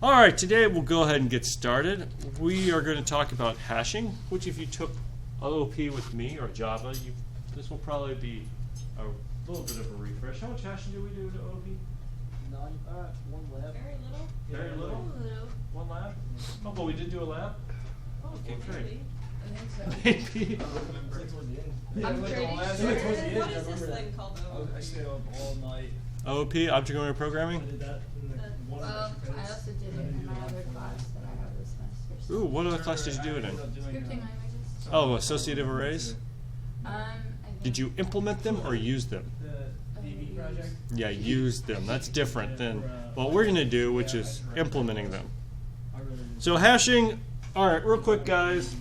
All right, today we'll go ahead and get started. We are going to talk about hashing, which if you took OOP with me or Java, this will probably be a little bit of a refresh. How much hashing do we do to OOP? None. One lab. Very little. Very little? One lab? Oh, but we did do a lab? Oh, okay, great. I think so. Maybe. I'm pretty sure. What is this thing called though? I stayed up all night. OOP, Object-Oriented Programming? I did that in the one Well, electric I also did it in my other class that I have this semester. Ooh, what other class did you do it in? Scripting languages. Oh, associative arrays? I Did you implement them or use them? The DB project. Yeah, use them. That's different than what we're going to do, which is implementing them. So hashing, all right, real quick, guys.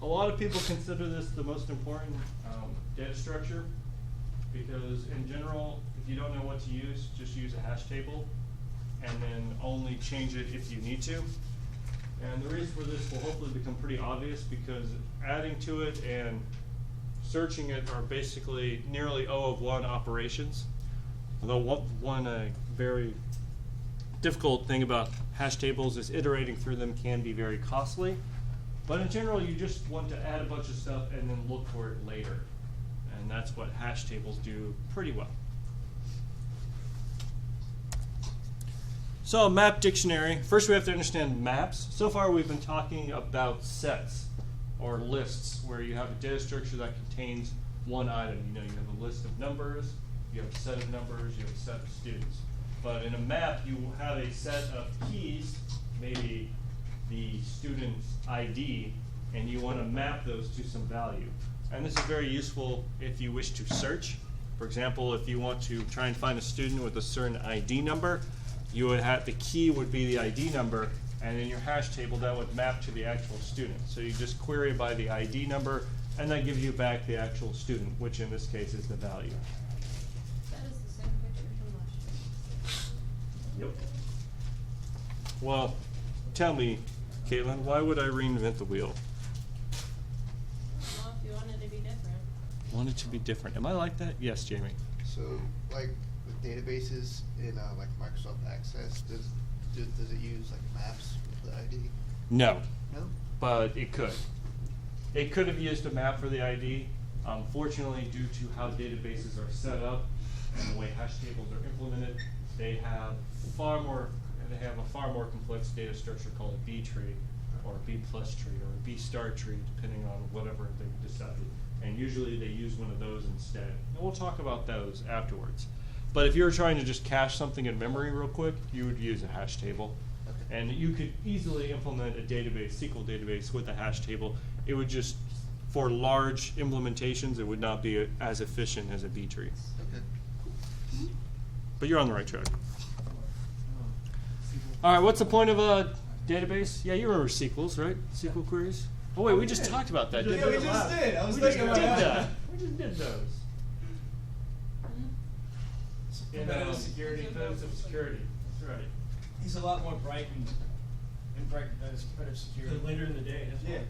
A lot of people consider this the most important data structure because in general, if you don't know what to use, just use a hash table and then only change it if you need to. And the reason for this will hopefully become pretty obvious because adding to it and searching it are basically nearly O of 1 operations. Although one very difficult thing about hash tables is iterating through them can be very costly. But in general, you just want to add a bunch of stuff and then look for it later. And that's what hash tables do pretty well. So map dictionary. First we have to understand maps. So far we've been talking about sets or lists where you have a data structure that contains one item. You know, you have a list of numbers, you have a set of numbers, you have a set of students. But in a map, you have a set of keys, maybe the student's ID, and you want to map those to some value. And this is very useful if you wish to search. For example, if you want to try and find a student with a certain ID number, you would have the key would be the ID number, and in your hash table that would map to the actual student. So you just query by the ID number, and that gives you back the actual student, which in this case is the value. That is the same picture from last year. Yep. Well, tell me, Caitlin, why would I reinvent the wheel? Well, if you want it to be different. Want it to be different. Am I like that? Yes, Jamie. So, like with databases in like Microsoft Access, does it use like maps with the ID? No, No. but it could. It could have used a map for the ID. Fortunately, due to how databases are set up and the way hash tables are implemented, they have a far more complex data structure called a B tree, or a B plus tree, or a B star tree, depending on whatever they decided. And usually they use one of those instead. And we'll talk about those afterwards. But if you were trying to just cache something in memory real quick, you would use a hash table. Okay. And you could easily implement a database, SQL database with a hash table. It would just, for large implementations, it would not be as efficient as a B tree. Okay. But you're on the right track. All right, what's the point of a database? Yeah, you remember SQLs, right? SQL queries? Oh wait, we just talked about that, didn't we? Yeah, we just did. I was We just thinking did about that. We just did those. In Competitive security, codes of security. That's right. He's a lot more bright and bright than his competitive security. Later in the day, that's Yeah.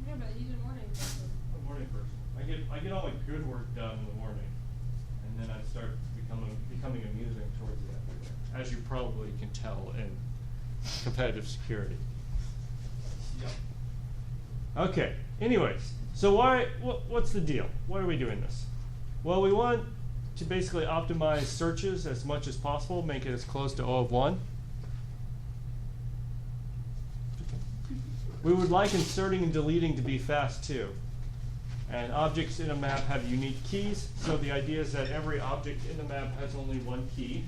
Yeah, but he's a morning person. I'm a morning person. I get all my good work done in the morning, and then I start becoming amusing towards the afternoon, as you probably can tell in competitive security. Yep. Okay. Anyways, so what's the deal? Why are we doing this? Well, we want to basically optimize searches as much as possible, make it as close to O of 1. We would like inserting and deleting to be fast too. And objects in a map have unique keys, so the idea is that every object in the map has only one key.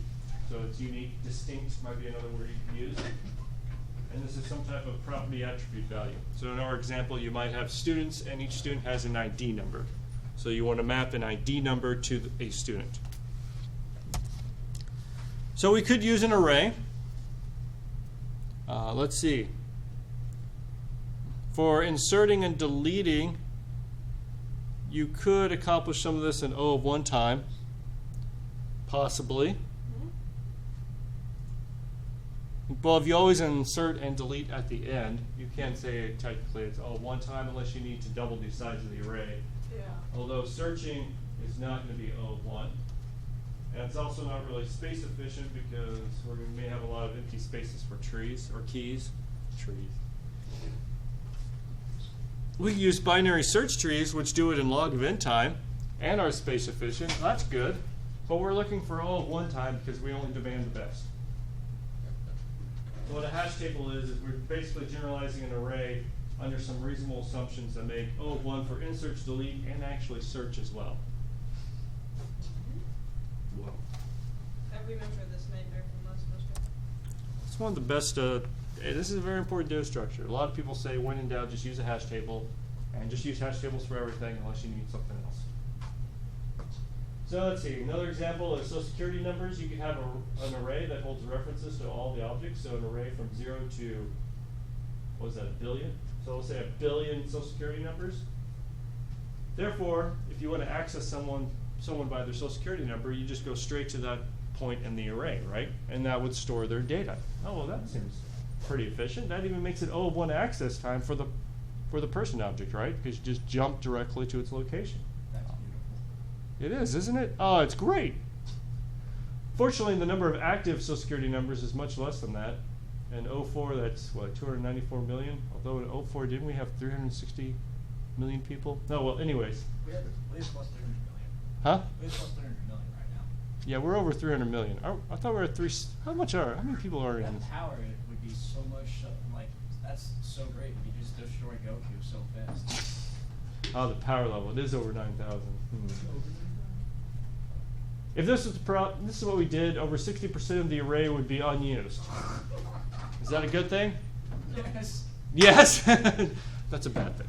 So it's unique, distinct might be another word you can use. And this is some type of property attribute value. So in our example, you might have students, and each student has an ID number. So you want to map an ID number to a student. So we could use an array. Let's see. For inserting and deleting, you could accomplish some of this in O of 1 time, possibly. Well, if you always insert and delete at the end, you can say technically it's O of 1 time unless you need to double the size of the array. Yeah. Although searching is not going to be O of 1. And it's also not really space efficient because we may have a lot of empty spaces for trees or keys. Trees. We use binary search trees, which do it in log of n time and are space efficient. That's good. But we're looking for O of 1 time because we only demand the best. So what a hash table is we're basically generalizing an array under some reasonable assumptions that make O of 1 for insert, delete, and actually search as well. Whoa. I remember this nightmare from last semester. It's one of the best, this is a very important data structure. A lot of people say when in doubt, just use a hash table, and just use hash tables for everything unless you need something else. So let's see, another example is social security numbers. You could have an array that holds references to all the objects, so an array from 0 to, what is that, a billion? So let's say a billion social security numbers. Therefore, if you want to access someone by their social security number, you just go straight to that point in the array, right? And that would store their data. Oh, well, that seems pretty efficient. That even makes it O of 1 access time for the person object, right? Because you just jump directly to its location. That's beautiful. It is, isn't it? Oh, it's great. Fortunately, the number of active social security numbers is much less than that. In 04, that's what, 294 million? Although in 04, didn't we have 360 million people? No, well, anyways. We have plus 300 million. Huh? We have plus 300 million right now. Yeah, we're over 300 million. I thought we were at how many people are in? That power would be so much, like, that's so great. You just destroy Goku so fast. Oh, the power level. It is over 9,000. If this is this is what we did, over 60% of the array would be unused. Is that a good thing? Yes. Yes? That's a bad thing.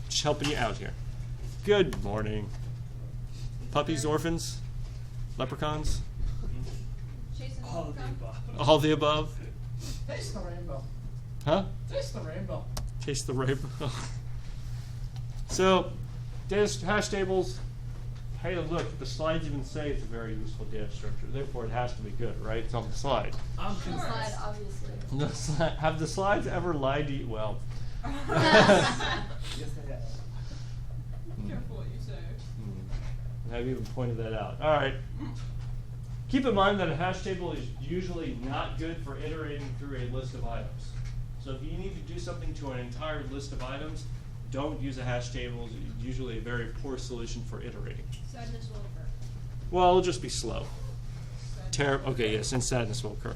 Just helping you out here. Good morning. Puppies, orphans, leprechauns, Chasing the All of the leprechaun? above. all the above. Taste the rainbow. Huh? Taste the rainbow. Chase the rainbow. So, hash tables. Hey, look, the slides even say it's a very useful data structure. Therefore, it has to be good, right? It's on the slide. I'm Sure. convinced. Slide, obviously. Have the slides ever lied to you? Well, Yes, they have. Careful what you say. I've even pointed that out. All right. Keep in mind that a hash table is usually not good for iterating through a list of items. So if you need to do something to an entire list of items, don't use a hash table. It's usually a very poor solution for iterating. Sadness will occur. Well, it'll just be slow. Sadness. Okay, yes, and sadness will occur.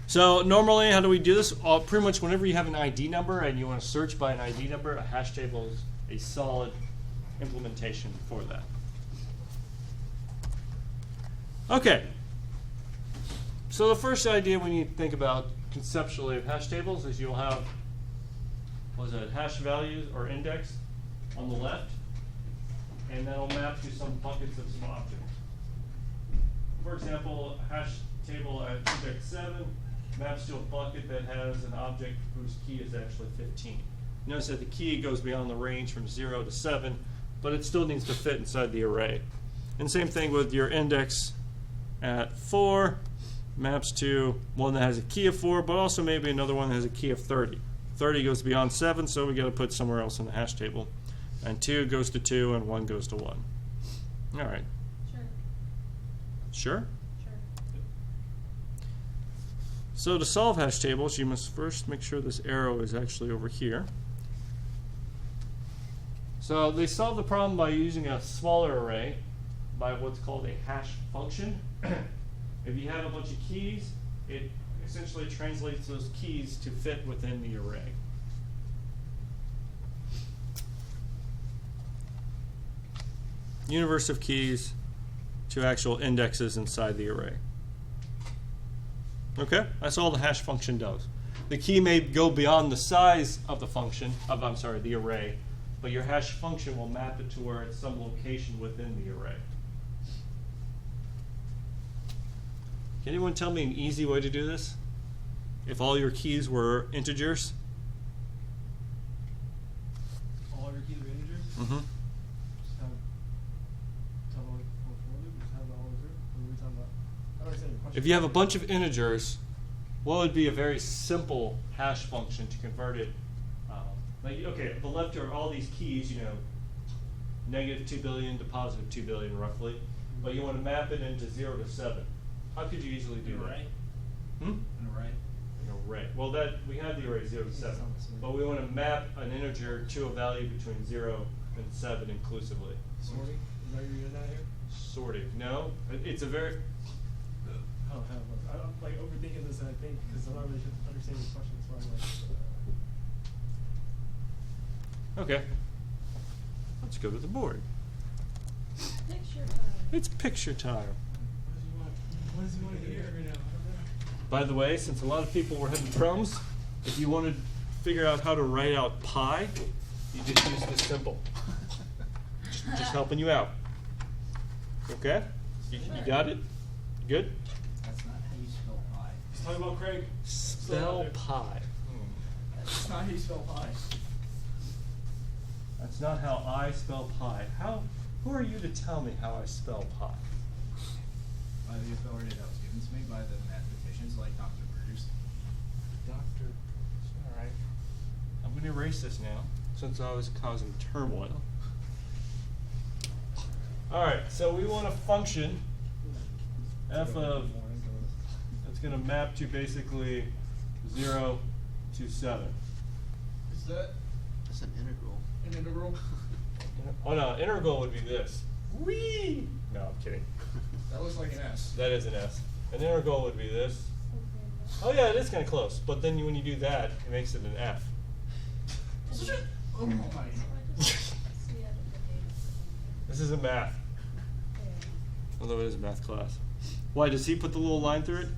So normally, how do we do this? Pretty much whenever you have an ID number and you want to search by an ID number, a hash table is a solid implementation for that. Okay. So the first idea we need to think about conceptually of hash tables is you'll have, hash values or index on the left, and that'll map to some buckets of some objects. For example, a hash table at index 7 maps to a bucket that has an object whose key is actually 15. Notice that the key goes beyond the range from 0 to 7, but it still needs to fit inside the array. And same thing with your index at 4 maps to one that has a key of 4, but also maybe another one that has a key of 30. 30 goes beyond 7, so we got to put somewhere else in the hash table. And 2 goes to 2, and 1 goes to 1. All right. Sure. Sure? Sure. So to solve hash tables, you must first make sure this arrow is actually over here. So they solve the problem by using a smaller array by what's called a hash function. If you have a bunch of keys, it essentially translates those keys to fit within the array. Universe of keys to actual indexes inside the array. Okay, that's all the hash function does. The key may go beyond the size of the function, the array, but your hash function will map it to where it's some location within the array. Can anyone tell me an easy way to do this? If all your keys were integers? All your keys are integers? Mm-hmm. Just have like just have that all over. What are we talking about? How do I say the question? If you have a bunch of integers, what would be a very simple hash function to convert it? Okay, the left are all these keys, negative 2 billion to positive 2 billion roughly. but you want to map it into 0 to 7. How could you easily do that? Hmm? An array. An array. Well, that we have the array 0 to 7, but we want to map an integer to a value between 0 and 7 inclusively. Sorting? Is that what you're getting at here? Sorting. No, it's a very. Oh, hell, look, I'm like overthinking this, and I think because I'm not really understanding the question, so I'm like. Okay. Let's go to the board. Picture time. It's picture time. What does he want to hear right now? I don't know. By the way, since a lot of people were having problems, if you want to figure out how to write out pi, you just use this symbol. Just helping you out. Okay? You got it? Good? That's not how you spell pi. He's talking about Craig. Spell pi. That's not how you spell pi. That's not how I spell pi. Who are you to tell me how I spell pi? By the authority that was given to me by the mathematicians like Dr. Bruce. Doctor. Alright. I'm going to erase this now, since I was causing turmoil. Alright, so we want a function f of that's going to map to basically 0 to 7. Is that That's an integral. an integral? Oh no, integral would be this. Whee! No, I'm kidding. That looks like an S. That is an S. An integral would be this. Oh yeah, it is kind of close. But then when you do that, it makes it an F. Oh my. This isn't math. Although it is a math class. Why, does he put the little line through it?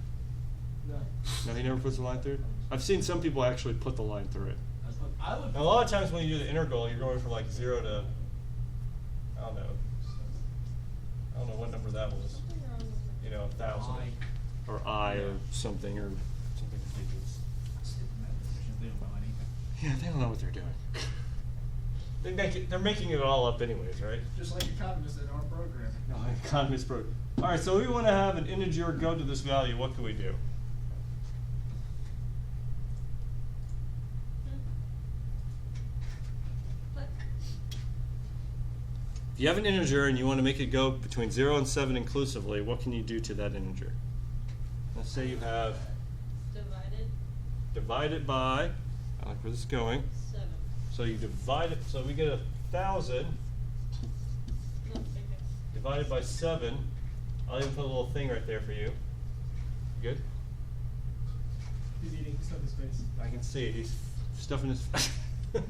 No. No, he never puts the line through it? I've seen some people actually put the line through it. I would. And a lot of times when you do the integral, you're going from like 0 to, I don't know what number that was. You know, 1,000. Or I or something ridiculous. Stupid mathematicians, they don't know anything. Yeah, they don't know what they're doing. They're making it all up anyways, right? Just like economists in our program. No, economist program. All right, so we want to have an integer go to this value. What can we do? If you have an integer and you want to make it go between 0 and 7 inclusively, what can you do to that integer? Let's say you have divided by, I like where this is going. 7. So you divide it, so we get 1,000 divided by 7. I'll even put a little thing right there for you. You good? He's eating stuff in his face. I can see it. He's stuffing his face. Huh?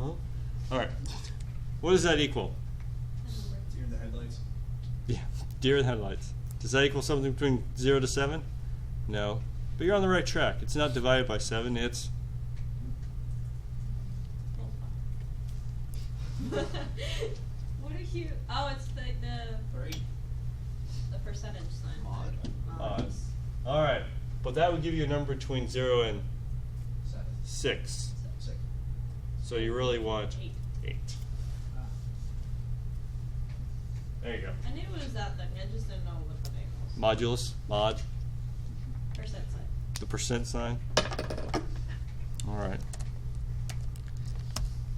All right. What does that equal? Deer in the headlights. Yeah, deer in the headlights. Does that equal something between 0 to 7? No. But you're on the right track. It's not divided by 7. It's What are you? Oh, it's the 3. the percentage sign. Mod? odd. All right. But that would give you a number between 0 and 7. 6. 6. So you really want 8. Ah. There you go. I knew it was that thing. I just didn't know what the name was. Modulus, mod, Percent sign. the percent sign. All right.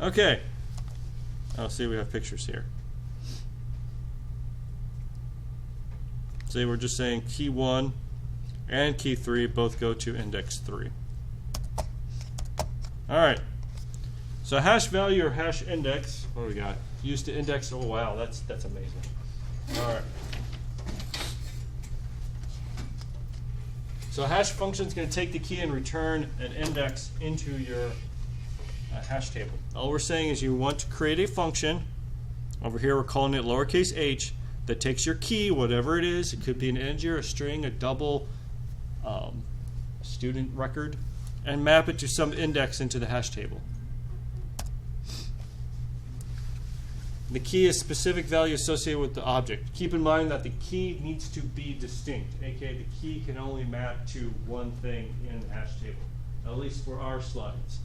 Okay. I'll see we have pictures here. See, we're just saying key 1 and key 3 both go to index 3. All right. So hash value or hash index, what do we got? Used to index, oh wow, that's amazing. All right. So a hash function is going to take the key and return an index into your hash table. All we're saying is you want to create a function. Over here we're calling it lowercase h that takes your key, whatever it is. It could be an integer, a string, a double, a student record, and map it to some index into the hash table. The key is specific value associated with the object. Keep in mind that the key needs to be distinct, aka the key can only map to one thing in the hash table, at least for our slides.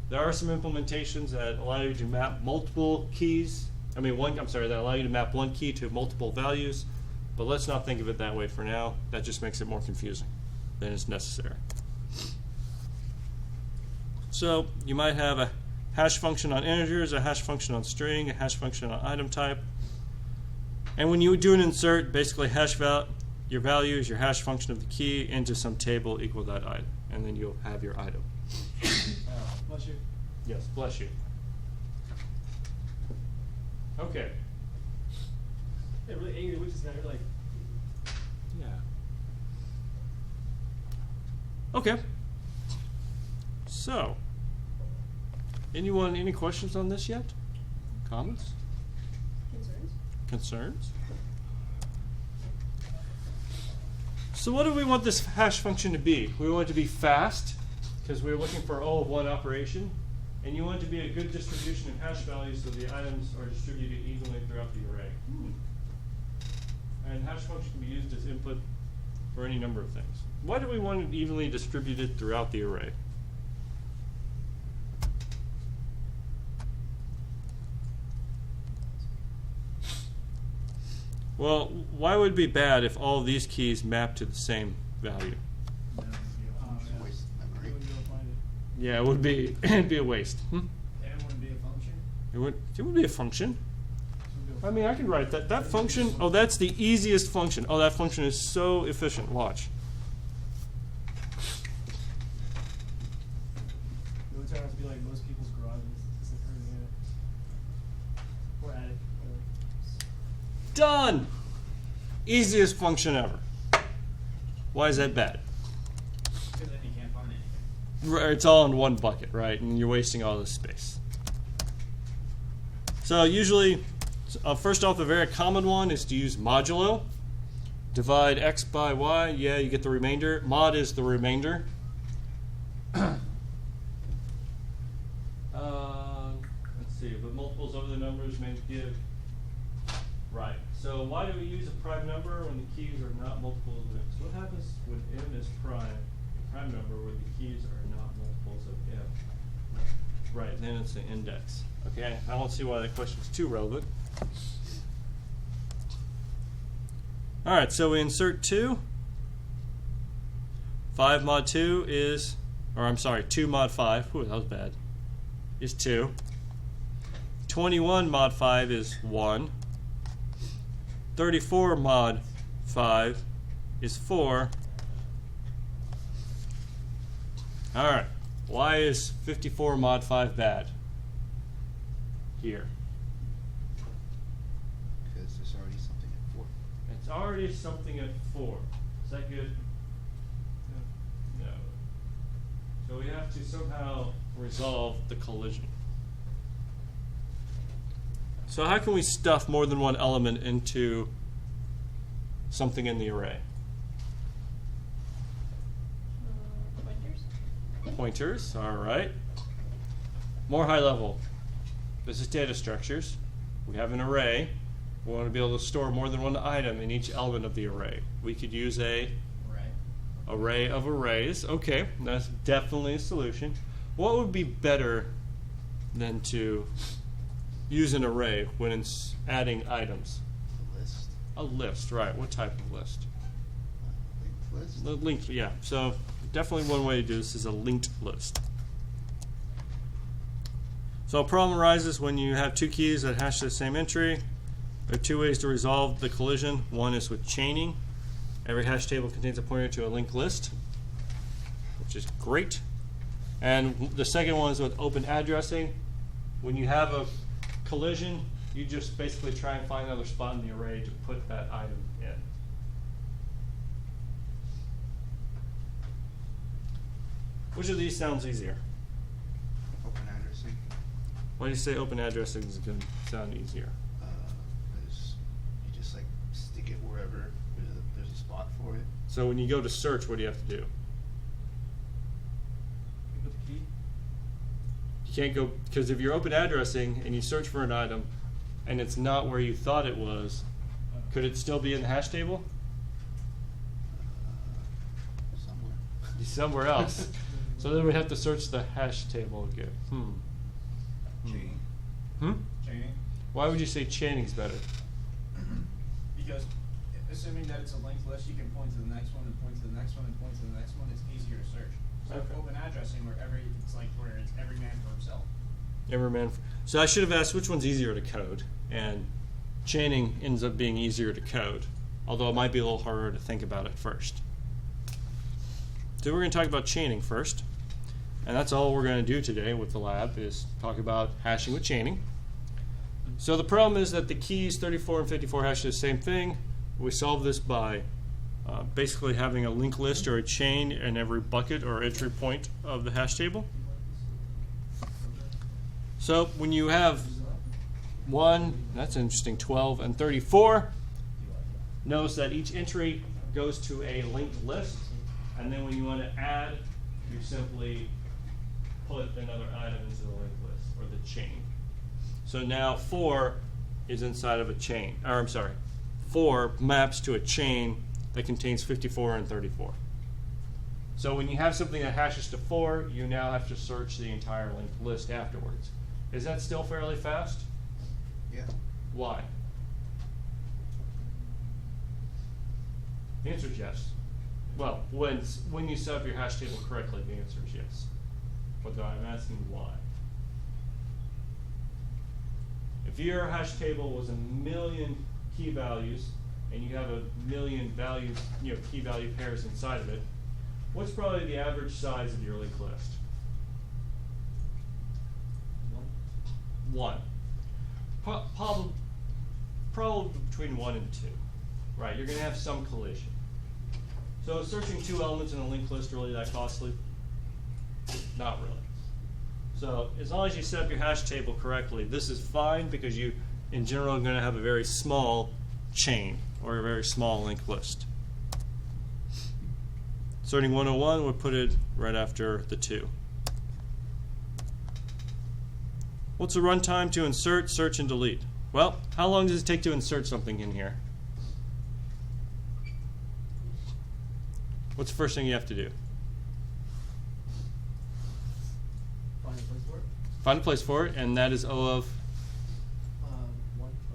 There are some implementations that allow you to map multiple keys. That allow you to map one key to multiple values, but let's not think of it that way for now. That just makes it more confusing than is necessary. So you might have a hash function on integers, a hash function on string, a hash function on item type. And when you do an insert, basically your value is your hash function of the key into some table equal that item, and then you'll have your item. Bless you. Yes, bless you. Okay. Yeah, really angry witches now. You're like, Yeah. Okay. So, anyone, any questions on this yet? Comments? Concerns? Concerns? So what do we want this hash function to be? We want it to be fast, because we're looking for all of one operation. And you want it to be a good distribution of hash values so the items are distributed evenly throughout the array. And hash function can be used as input for any number of things. Why do we want it evenly distributed throughout the array? Well, why would it be bad if all of these keys map to the same value? oh, It's a yeah. waste of You memory. wouldn't be able to find it. Yeah, it would be it'd be a waste. And it wouldn't be a function. It would be a function. You wouldn't be able to I mean, I can write that. That function, oh, that's the easiest function. Oh, that function is so efficient. Watch. It would turn out to be like most people's garages. Just like hurting it. Or attic. Whatever. Done! Easiest function ever. Why is that bad? Because then you can't find anything. Right, it's all in one bucket, right? And you're wasting all this space. So usually, first off, a very common one is to use modulo. Divide x by y, yeah, you get the remainder. Mod is the remainder. Let's see, but multiples over the numbers may give. Right. So why do we use a prime number when the keys are not multiples of x? What happens when m is prime, a prime number where the keys are not multiples of m? Right, then it's the index. Okay, I don't see why that question is too relevant. All right, so we insert 2. 5 mod 2 is, or I'm sorry, 2 mod 5. Ooh, that was bad. Is 2. 21 mod 5 is 1. 34 mod 5 is 4. All right, why is 54 mod 5 bad? Here. Because there's already something at 4. It's already something at 4. Is that good? No. So we have to somehow resolve the collision. So how can we stuff more than one element into something in the array? Pointers? Pointers, all right. More high level. This is data structures. We have an array. We want to be able to store more than one item in each element of the array. We could use a array of arrays. Okay, that's definitely a solution. What would be better than to use an array when it's adding items? A list. A list, right. What type of list? Linked list. The linked, yeah. So definitely one way to do this is a linked list. So a problem arises when you have two keys that hash the same entry. There are two ways to resolve the collision. One is with chaining. Every hash table contains a pointer to a linked list, which is great. And the second one is with open addressing. When you have a collision, you just basically try and find another spot in the array to put that item in. Which of these sounds easier? Open addressing. Why do you say open addressing is going to sound easier? Because you just like stick it wherever there's a spot for it. So when you go to search, what do you have to do? You put the key. You can't go, because if you're open addressing and you search for an item and it's not where you thought it was, could it still be in the hash table? Somewhere. Somewhere else. So then we have to search the hash table again. Chaining. Chaining. Why would you say chaining's better? Because assuming that it's a linked list, you can point to the next one and point to the next one and point to the next one. It's easier to search. So Okay. open addressing, where it's like where it's every man for himself. So I should have asked which one's easier to code, and chaining ends up being easier to code, although it might be a little harder to think about at first. So we're going to talk about chaining first, and that's all we're going to do today with the lab is talk about hashing with chaining. So the problem is that the keys 34 and 54 hash the same thing. We solve this by basically having a linked list or a chain in every bucket or entry point of the hash table. So when you have 1, that's interesting, 12 and 34, notice that each entry goes to a linked list, and then when you want to add, you simply put another item into the linked list or the chain. So now 4 is inside of a chain, or I'm sorry, 4 maps to a chain that contains 54 and 34. So when you have something that hashes to 4, you now have to search the entire linked list afterwards. Is that still fairly fast? Yeah. Why? The answer is yes. Well, when you set up your hash table correctly, the answer is yes. But I'm asking why. If your hash table was 1,000,000 key values and you have 1,000,000 values, key value pairs inside of it, what's probably the average size of your linked list? 1. Probably between 1 and 2. Right, you're going to have some collision. So is searching 2 elements in a linked list really that costly? Not really. So as long as you set up your hash table correctly, this is fine because you, in general, are going to have a very small chain or a very small linked list. Sorting 101 would put it right after the 2. What's the runtime to insert, search, and delete? Well, how long does it take to insert something in here? What's the first thing you have to do? Find a place for it. Find a place for it, and that is O of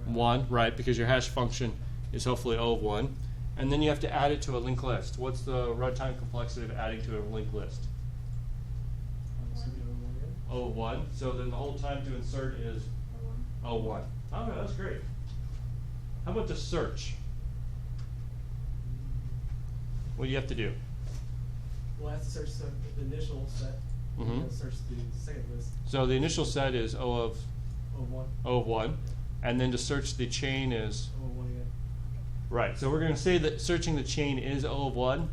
1, right, because your hash function is hopefully O of 1. And then you have to add it to a linked list. What's the runtime complexity of adding to a linked list? O of 1. So then the whole time to insert is O of 1. Oh, that's great. How about the search? What do you have to do? Well, I have to search the initial set, Mhm. and then search the second list. So the initial set is O of 1. O of 1. And then to search the chain is 1 again. right. So we're going to say that searching the chain is O of 1.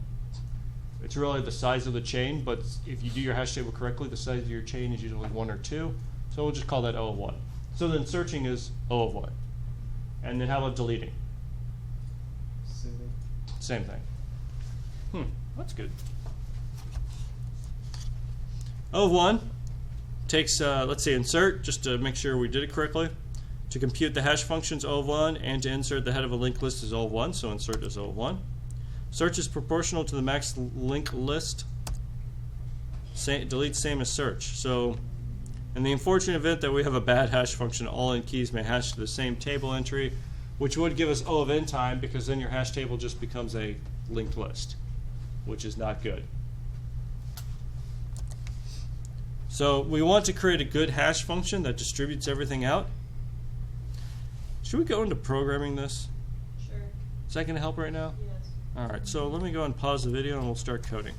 It's really the size of the chain, but if you do your hash table correctly, the size of your chain is usually 1 or 2. So we'll just call that O of 1. So then searching is O of 1. And then how about deleting? Same thing. Same thing. That's good. O of 1 takes, let's say, insert, just to make sure we did it correctly. To compute the hash functions O of 1 and to insert the head of a linked list is O of 1, so insert is O of 1. Search is proportional to the max linked list. Delete same as search. So in the unfortunate event that we have a bad hash function, all n keys may hash to the same table entry, which would give us O of n time because then your hash table just becomes a linked list, which is not good. So we want to create a good hash function that distributes everything out. Should we go into programming this? Sure. Is that going to help right now? Yes. All right, so let me go and pause the video and we'll start coding.